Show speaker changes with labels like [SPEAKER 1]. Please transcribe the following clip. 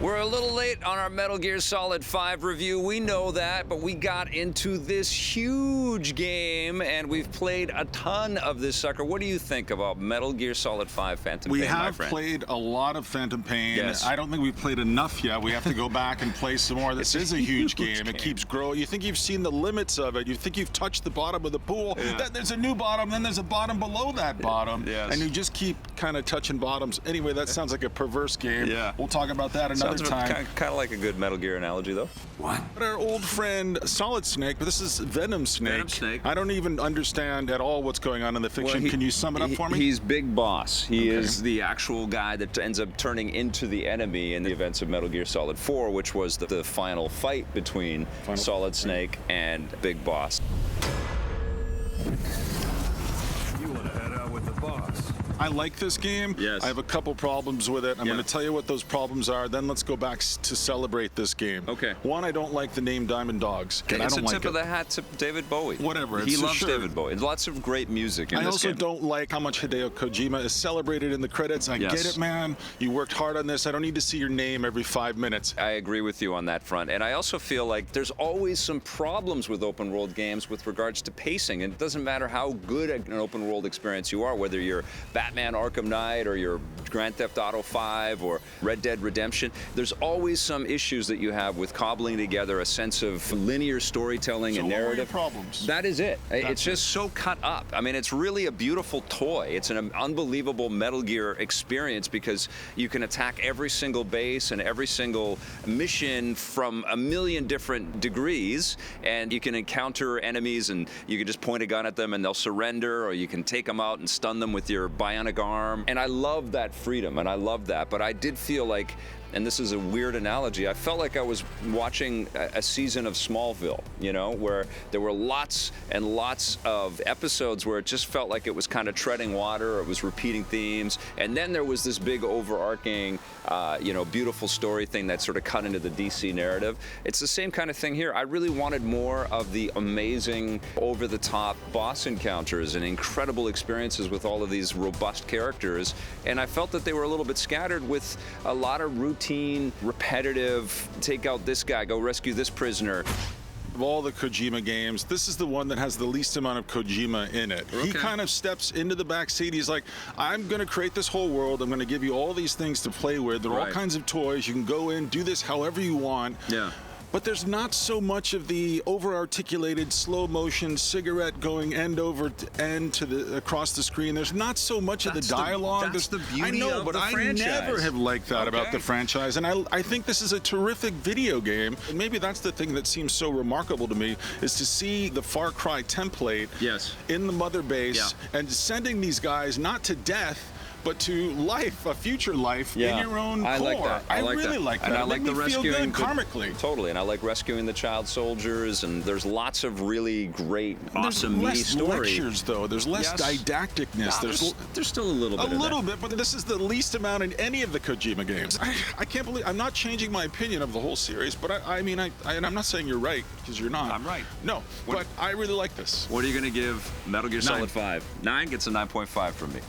[SPEAKER 1] We're a little late on our Metal Gear Solid 5 review. We know that, but we got into this huge game, and we've played a ton of this sucker. What do you think about Metal Gear Solid 5 Phantom Pain,
[SPEAKER 2] my friend?
[SPEAKER 1] We have
[SPEAKER 2] played a lot of Phantom Pain.
[SPEAKER 1] Yes.
[SPEAKER 2] I don't think we've played enough yet. We have to go back and play some more. This is a huge game. It keeps growing. You think you've seen the limits of it. You think you've touched the bottom of the pool.
[SPEAKER 1] Yeah.
[SPEAKER 2] Then there's a new bottom, then there's a bottom below that bottom.
[SPEAKER 1] Yes.
[SPEAKER 2] And you just keep kind of touching bottoms. Anyway, that sounds like a perverse game.
[SPEAKER 1] Yeah.
[SPEAKER 2] We'll talk about that another time.
[SPEAKER 1] Kind of like a good Metal Gear analogy, though.
[SPEAKER 2] What? Our old friend Solid Snake, but this is Venom Snake.
[SPEAKER 1] Venom Snake.
[SPEAKER 2] I don't even understand at all what's going on in the fiction.
[SPEAKER 1] Well,
[SPEAKER 2] Can you sum it up for me?
[SPEAKER 1] He's Big Boss. He is the actual guy that ends up turning into the enemy in the events of Metal Gear Solid 4, which was the final fight between Solid Snake and Big Boss.
[SPEAKER 3] You want to head out with the boss?
[SPEAKER 2] I like this game.
[SPEAKER 1] Yes.
[SPEAKER 2] I have a couple problems with it. I'm going to tell you what those problems are. Then let's go back to celebrate this game.
[SPEAKER 1] Okay.
[SPEAKER 2] One, I don't like the name Diamond Dogs.
[SPEAKER 1] Okay,
[SPEAKER 2] I
[SPEAKER 1] it's
[SPEAKER 2] don't
[SPEAKER 1] a
[SPEAKER 2] like
[SPEAKER 1] tip
[SPEAKER 2] it.
[SPEAKER 1] of the hat to David Bowie.
[SPEAKER 2] Whatever.
[SPEAKER 1] He loves
[SPEAKER 2] sure.
[SPEAKER 1] David Bowie. Lots of great music in
[SPEAKER 2] I
[SPEAKER 1] this
[SPEAKER 2] also
[SPEAKER 1] game.
[SPEAKER 2] don't like how much Hideo Kojima is celebrated in the credits. I get it, man. You worked hard on this. I don't need to see your name every 5 minutes.
[SPEAKER 1] I agree with you on that front. And I also feel like there's always some problems with open world games with regards to pacing. And it doesn't matter how good an open world experience you are, whether you're Batman Arkham Knight or you're Grand Theft Auto 5 or Red Dead Redemption, there's always some issues that you have with cobbling together a sense of linear storytelling and narrative.
[SPEAKER 2] What were your problems?
[SPEAKER 1] That is it. It's just so cut up. I mean, it's really a beautiful toy. It's an unbelievable Metal Gear experience because you can attack every single base and every single mission from a million different degrees, and you can encounter enemies and you can just point a gun at them and they'll surrender, or you can take them out and stun them with your bionic arm. And I love that freedom, and I love that, but I did feel like, and this is a weird analogy, I felt like I was watching a season of Smallville, you know, where there were lots and lots of episodes where it just felt like it was kind of treading water, it was repeating themes, and then there was this big overarching, beautiful story thing that sort of cut into the DC narrative. It's the same kind of thing here. I really wanted more of the amazing, over-the-top boss encounters and incredible experiences with all of these robust characters, and I felt that they were a little bit scattered with a lot of routine, repetitive, take out this guy, go rescue this prisoner.
[SPEAKER 2] Of all the Kojima games, this is the one that has the least amount of Kojima in it.
[SPEAKER 1] Okay.
[SPEAKER 2] He kind of steps into the back seat. He's like, I'm going to create this whole world. I'm going to give you all these things to play with. There are all kinds of toys. You can go in, do this however you want.
[SPEAKER 1] Yeah.
[SPEAKER 2] But there's not so much of the over-articulated, slow-motion cigarette going end over end across the screen. There's not so much of the dialogue.
[SPEAKER 1] That's the beauty
[SPEAKER 2] I know,
[SPEAKER 1] of
[SPEAKER 2] but
[SPEAKER 1] the
[SPEAKER 2] I
[SPEAKER 1] franchise.
[SPEAKER 2] never have liked that about the franchise. And I think this is a terrific video game. And maybe that's the thing that seems so remarkable to me, is to see the Far Cry template in the mother base and sending these guys not to death, but to life, a future life in your own core.
[SPEAKER 1] I like that.
[SPEAKER 2] I really like that.
[SPEAKER 1] And I like the rescuing.
[SPEAKER 2] Feel good karmically.
[SPEAKER 1] Totally, and I like rescuing the child soldiers, and there's lots of really great, awesome, meaty
[SPEAKER 2] There's
[SPEAKER 1] story.
[SPEAKER 2] less lectures, though. There's less didacticness.
[SPEAKER 1] There's still a little bit.
[SPEAKER 2] A little bit, but this is the least amount in any of the Kojima games. I can't believe I'm not changing my opinion of the whole series, but and I'm not saying you're right, because you're not.
[SPEAKER 1] I'm right.
[SPEAKER 2] No, but I really like this.
[SPEAKER 1] What are you going to give Metal Gear Solid 5? 9 gets a 9.5 from me.